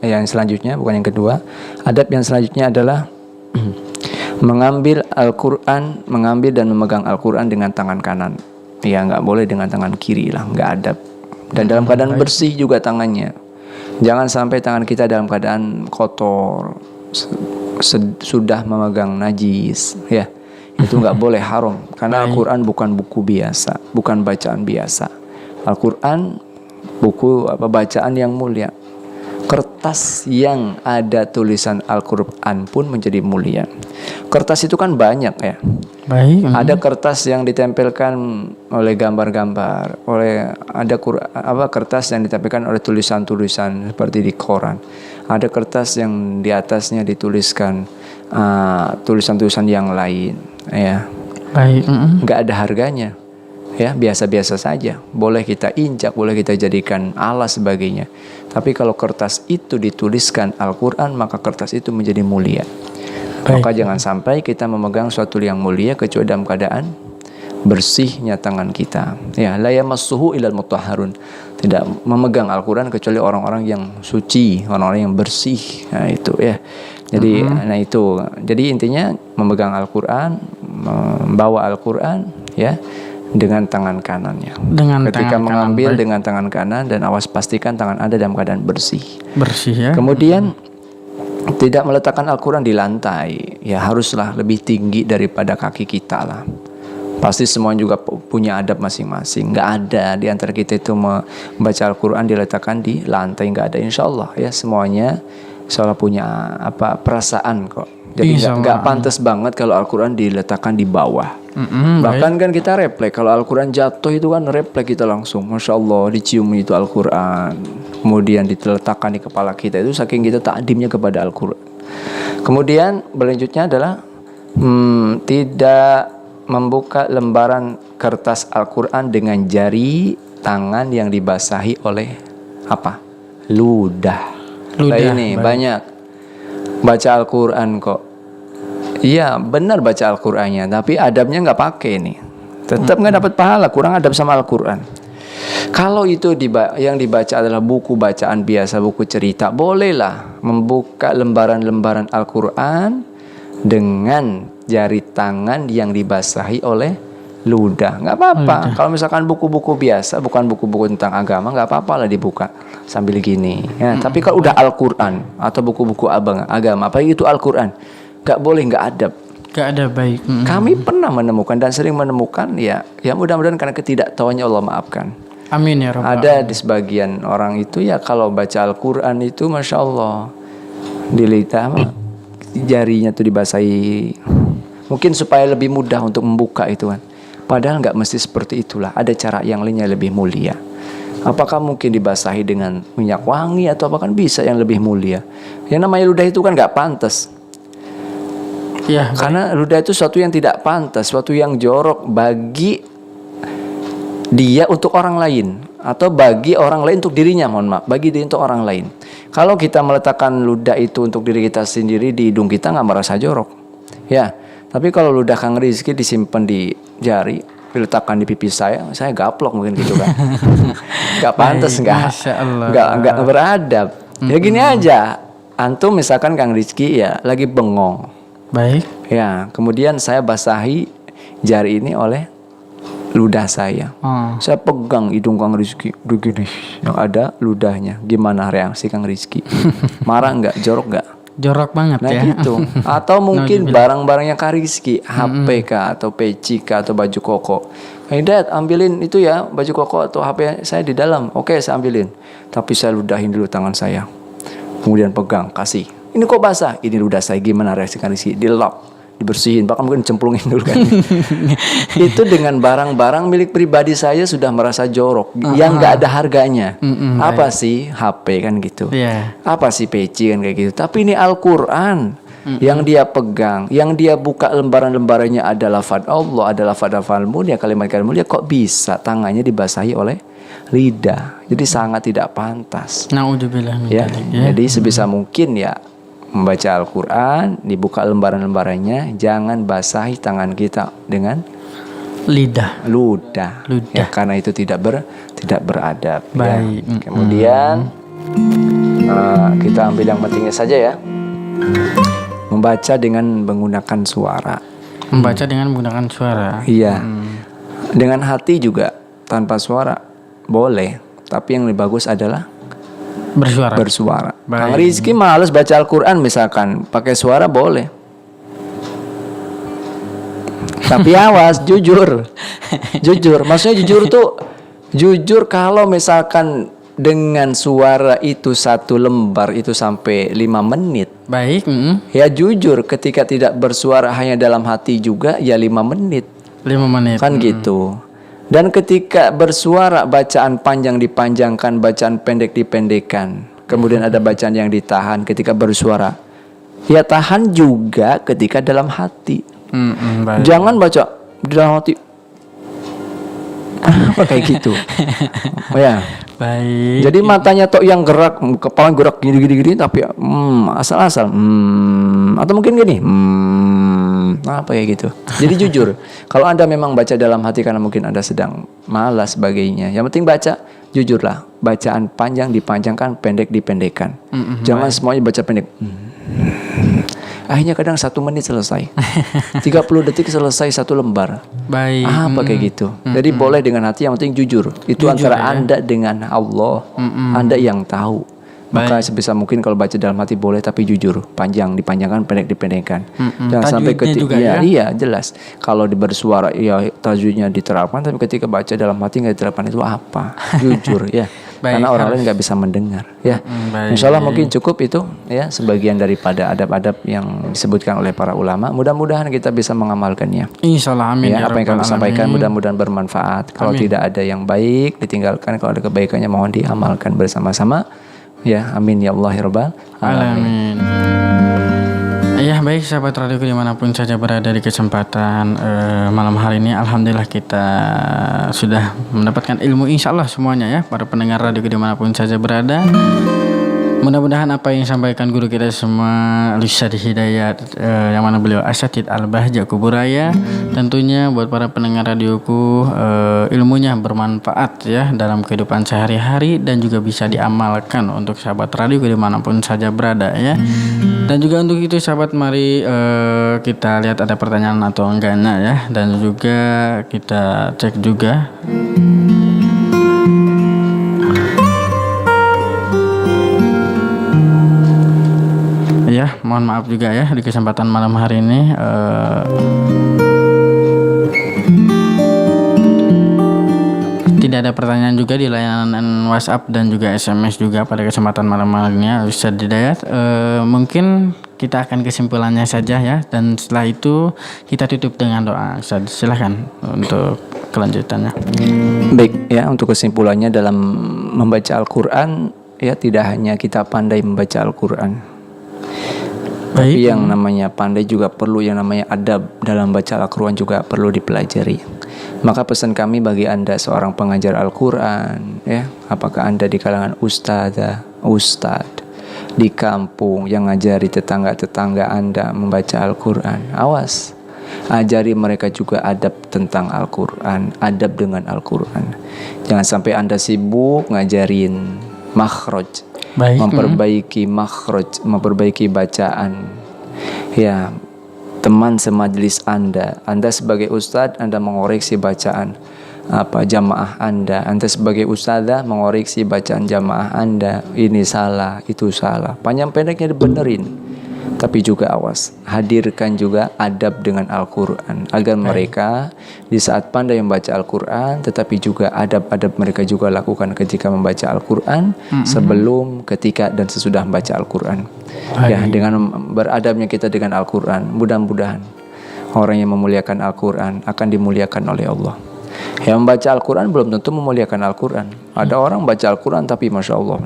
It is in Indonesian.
yang selanjutnya, bukan yang kedua. Adab yang selanjutnya adalah mengambil Al-Quran, mengambil dan memegang Al-Quran dengan tangan kanan. Ya, nggak boleh dengan tangan kiri lah, nggak adab. Dan dalam keadaan bersih juga tangannya. Jangan sampai tangan kita dalam keadaan kotor, sudah memegang najis, ya. Itu nggak boleh, haram. Karena Al-Quran bukan buku biasa, bukan bacaan biasa. Al-Quran buku bacaan yang mulia. Kertas yang ada tulisan Al-Quran pun menjadi mulia. Kertas itu kan banyak ya. Baik. Ada kertas yang ditempelkan oleh gambar-gambar, ada kertas yang ditempelkan oleh tulisan-tulisan seperti di koran. Ada kertas yang di atasnya dituliskan tulisan-tulisan yang lain, ya. Baik. Nggak ada harganya, ya, biasa-biasa saja. Boleh kita injak, boleh kita jadikan alas sebagainya. Tapi kalau kertas itu dituliskan Al-Quran, maka kertas itu menjadi mulia. Maka jangan sampai kita memegang suatu yang mulia kecuali dalam keadaan bersihnya tangan kita. Ya, la yamassuhu illal mutahharun. Tidak memegang Al-Quran kecuali orang-orang yang suci, orang-orang yang bersih. Nah, itu ya. Jadi Jadi intinya memegang Al-Quran, membawa Al-Quran, ya, dengan tangan kanannya. Ketika mengambil dengan tangan kanan, dan awas pastikan tangan Anda dalam keadaan bersih. Bersih, ya. Kemudian tidak meletakkan Al-Quran di lantai. Ya, haruslah lebih tinggi daripada kaki kita lah. Pasti semua juga punya adab masing-masing. Nggak ada di antara kita itu membaca Al-Quran diletakkan di lantai, nggak ada, insya Allah ya. Semuanya insya Allah punya perasaan kok. Jadi nggak pantas banget kalau Al-Quran diletakkan di bawah. Bahkan kan kita refleks kalau Al-Quran jatuh itu kan refleks kita langsung, masya Allah, dicium itu Al-Quran, kemudian diletakkan di kepala kita. Itu saking kita takdimnya kepada Al-Quran. Kemudian berlanjutnya adalah tidak membuka lembaran kertas Al-Quran dengan jari tangan yang dibasahi oleh ludah. Ini banyak baca Al-Quran kok. Iya, benar baca Al-Qur'annya, tapi adabnya nggak pakai nih. Tetap nggak dapat pahala, kurang adab sama Al-Qur'an. Kalau itu yang dibaca adalah buku bacaan biasa, buku cerita, bolehlah membuka lembaran-lembaran Al-Qur'an dengan jari tangan yang dibasahi oleh ludah. Nggak apa-apa. Kalau misalkan buku-buku biasa, bukan buku-buku tentang agama, nggak apa-apa lah dibuka sambil gini. Ya, tapi kalau udah Al-Qur'an atau buku-buku agama, apalagi itu Al-Qur'an, gak boleh, gak adab. Gak ada, baik. Kami pernah menemukan dan sering menemukan, ya mudah-mudahan karena ketidaktahuannya Allah maafkan. Amin ya Rabbal. Ada di sebagian orang itu ya kalau baca Al-Quran itu masya Allah jarinya tuh dibasahi, mungkin supaya lebih mudah untuk membuka itu kan. Padahal gak mesti seperti itulah. Ada cara yang lainnya lebih mulia. Apakah mungkin dibasahi dengan minyak wangi atau apa, kan bisa yang lebih mulia. Yang namanya ludah itu kan gak pantas. Ya, karena ludah itu sesuatu yang tidak pantas, sesuatu yang jorok bagi dia untuk orang lain, atau bagi orang lain untuk dirinya, bagi dia untuk orang lain. Kalau kita meletakkan ludah itu untuk diri kita sendiri di hidung kita, nggak merasa jorok, ya. Tapi kalau ludah Kang Rizky disimpan di jari, diletakkan di pipi saya gaplok mungkin gitu kan. Nggak pantas, nggak beradab. Ya gini aja, antum misalkan Kang Rizky ya lagi bengong. Baik. Ya, kemudian saya basahi jari ini oleh ludah saya. Saya pegang hidung Kang Rizky, begini, yang ada ludahnya. Gimana reaksi Kang Rizky? Marah nggak? Jorok nggak? Jorok banget ya. Gitu. Atau mungkin barang-barangnya Kang Rizky, HP kah, atau peci kah, atau baju koko. Hey Dad, ambilin itu ya, baju koko atau HP saya di dalam. Oke, saya ambilin. Tapi saya ludahin dulu tangan saya. Kemudian pegang, kasih. Ini kok basah? Ini ludah saya. Gimana reaksi Kang Rizky? Dilap, dibersihin, bahkan mungkin cemplungin dulu kan. Itu dengan barang-barang milik pribadi saya sudah merasa jorok, yang nggak ada harganya. Apa sih HP kan gitu? Apa sih peci kan kayak gitu? Tapi ini Al-Quran yang dia pegang, yang dia buka lembaran-lembarannya adalah lafaz Allah, adalah lafaz mulia, kalimat-kalimat mulia. Kok bisa tangannya dibasahi oleh lidah? Jadi sangat tidak pantas. Naudzubillah. Ya, jadi sebisa mungkin ya membaca Al-Quran, dibuka lembaran-lembarannya, jangan basahi tangan kita dengan ludah. Ya, karena itu tidak beradab. Baik. Ya. Kemudian Kita ambil yang pentingnya saja ya. Membaca dengan menggunakan suara. Membaca dengan menggunakan suara. Iya. Dengan hati juga tanpa suara boleh, tapi yang lebih bagus adalah bersuara. Kang Rizky males baca Al-Quran misalkan, pakai suara boleh. Tapi awas, jujur. Maksudnya jujur kalau misalkan dengan suara itu 1 lembar itu sampai 5 menit. Baik. Ya jujur, ketika tidak bersuara hanya dalam hati juga ya 5 menit. 5 menit. Kan gitu. Dan ketika bersuara, bacaan panjang dipanjangkan, bacaan pendek dipendekkan. Kemudian ada bacaan yang ditahan ketika bersuara. Ya tahan juga ketika dalam hati. Baik. Jangan baca di dalam hati. Apa kayak gitu? Ya. Baik. Jadi matanya tok yang gerak, kepala gerak gini tapi asal-asal. Atau mungkin gini. Apa kayak gitu. Jadi jujur, kalau Anda memang baca dalam hati karena mungkin Anda sedang malas sebagainya, yang penting baca, jujurlah. Bacaan panjang dipanjangkan, pendek dipendekkan. Jangan semuanya baca pendek. Akhirnya kadang 1 menit selesai, 30 detik selesai 1 lembar. Baik. Apa kayak gitu. Jadi boleh dengan hati, yang penting jujur. Itu antara ya. Anda dengan Allah. Anda yang tahu. Maka sebisa mungkin kalau baca dalam hati boleh, tapi jujur, panjang dipanjangkan, pendek dipendekkan. Jangan sampai ketika iya jelas. Kalau bersuara ya tajwidnya diterapkan, tapi ketika baca dalam hati nggak diterapkan, itu apa? Jujur ya. Karena orang lain nggak bisa mendengar ya. Insya Allah mungkin cukup itu ya, sebagian daripada adab-adab yang disebutkan oleh para ulama. Mudah-mudahan kita bisa mengamalkannya. Insya Allah, amin Ya, apa yang kami sampaikan mudah-mudahan bermanfaat. Kalau tidak ada yang baik ditinggalkan, kalau ada kebaikannya mohon diamalkan bersama-sama. Ya, amin ya Allah ya Rabbal alamin. Ya baik sahabat radioku dimanapun saja berada di kesempatan malam hari ini, alhamdulillah kita sudah mendapatkan ilmu insya Allah semuanya ya, para pendengar radioku dimanapun saja berada. Mudah-mudahan apa yang disampaikan guru kita semua Al-Ustadz Hidayat yang mana beliau Asatid Al-Bahja Kuburaya, tentunya buat para pendengar radioku ilmunya bermanfaat ya dalam kehidupan sehari-hari dan juga bisa diamalkan untuk sahabat radioku dimanapun saja berada ya. Dan juga untuk itu sahabat, mari kita lihat ada pertanyaan atau enggaknya ya, dan juga kita cek juga. Ya, mohon maaf juga ya di kesempatan malam hari ini tidak ada pertanyaan juga di layanan WhatsApp dan juga SMS juga pada kesempatan malam hari ini Ustadz Hidayat. Mungkin kita akan kesimpulannya saja ya, dan setelah itu kita tutup dengan doa. Ustadz, silahkan untuk kelanjutannya. Baik ya, untuk kesimpulannya dalam membaca Al-Quran ya, tidak hanya kita pandai membaca Al-Quran, tapi yang namanya pandai juga perlu yang namanya adab dalam baca Al-Quran juga perlu dipelajari. Maka pesan kami bagi Anda seorang pengajar Al-Quran ya, apakah Anda di kalangan ustadz di kampung yang ngajari tetangga-tetangga Anda membaca Al-Quran, awas, ajari mereka juga adab tentang Al-Quran, adab dengan Al-Quran. Jangan sampai Anda sibuk ngajarin makhraj, memperbaiki makhraj, memperbaiki bacaan. Ya, teman semajlis Anda sebagai ustadz, Anda mengoreksi bacaan jamaah Anda sebagai ustadzah mengoreksi bacaan jamaah Anda, ini salah, itu salah. Panjang pendeknya dibenerin. Tapi juga awas, hadirkan juga adab dengan Al-Quran, agar mereka di saat pandai membaca Al-Quran, tetapi juga adab-adab mereka juga lakukan ketika membaca Al-Quran, sebelum, ketika, dan sesudah membaca Al-Quran. Ya, dengan beradabnya kita dengan Al-Quran, mudah-mudahan orang yang memuliakan Al-Quran akan dimuliakan oleh Allah. Yang membaca Al-Quran belum tentu memuliakan Al-Quran. Ada orang baca Al-Quran tapi Masya Allah